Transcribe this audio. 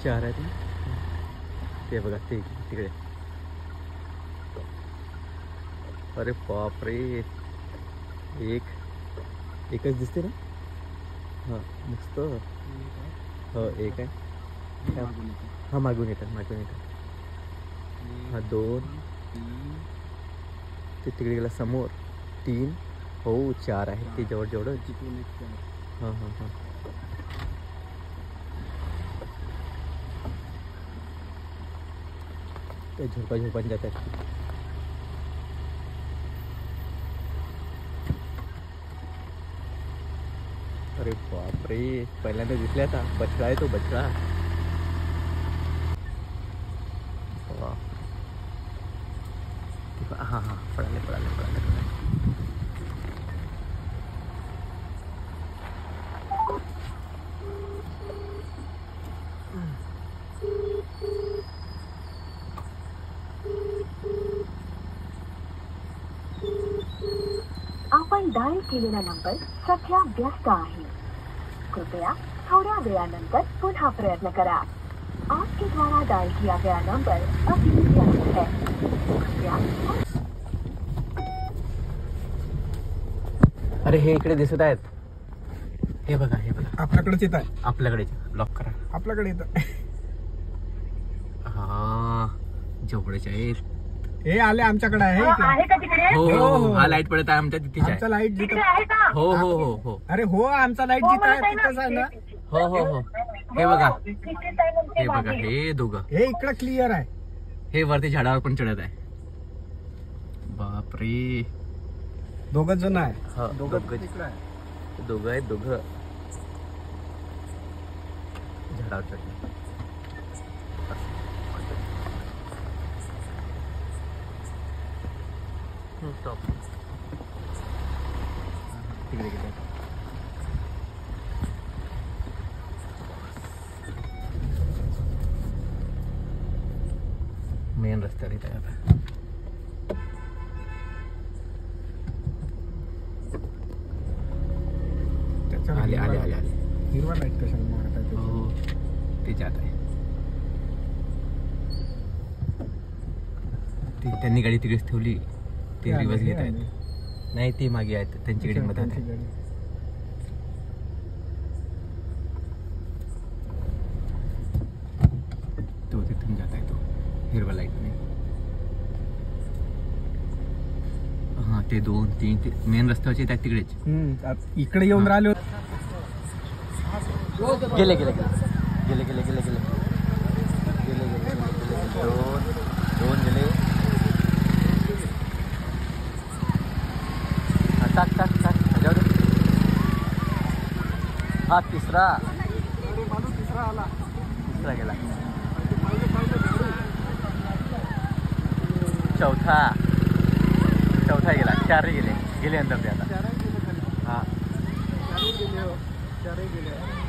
4 आहेत. ते बघा ते तिकडे. अरे बापरे, एकच दिसते ना. हां मस्त. हो एक आहे. हां मागून येतात. हां 2 ते तिकडे गेला समोर. 3 हो 4 आहे ते जवळ. हां. ते झोपा जातात. अरे बापरे, पहिल्यांदा दिसल्या आता. बछडा आहे तो बछडा. हां पळाले. आपण डायल केलेला नंबर सध्या व्यस्त आहे. कृपया थोड्या वेळानंतर पुन्हा प्रयत्न करा. आपके द्वारा डायल किया गया नंबर अभी व्यस्त है. कृपया. अरे हे इकडे दिसत आहेत. हे बघा आपल्याकडेच येत आहे. आपल्याकडे लॉक करा. आपल्याकडे येत. हा जेवढेच आहेत. हे आले आमच्याकडे आहे. हो हा लाईट पडत आहे आमच्या तिथे. आमचा लाईट जिथं. हो. अरे हो आमचा लाईट जिथं आहे तिथंच आहे ना. हो. हे बघा हे दोघं. हे इकडं क्लिअर आहे. हे वरती झाडावर पण चढत आहे. बापरे, 2 जण आहे. दोघं आहेत. झाडावर चढले. स्टॉप. तिकडे गेले. मेन रस्त्यावर येत आहे आता. आले. हिरवा लाईट कशाला मारताय? हो ते जात आहे. त्यांनी गाडी तिकडेच ठेवली. ते रिवर्स घेत आहेत. नाही ते मागे आहेत. त्यांची गाडी मधात आहे. तो तिथून जात आहे. तो हिरवा लाईट नाही. हां ते 2-3 ते मेन रस्त्यावरचे आहेत तिकडेच. इकडे येऊन राहिले. गेले. 2 गेले. टाक जाऊ दे. हा तिसरा गेला. चौथा गेला. 4 गेले अंदर ते आता. हां 4 गेले.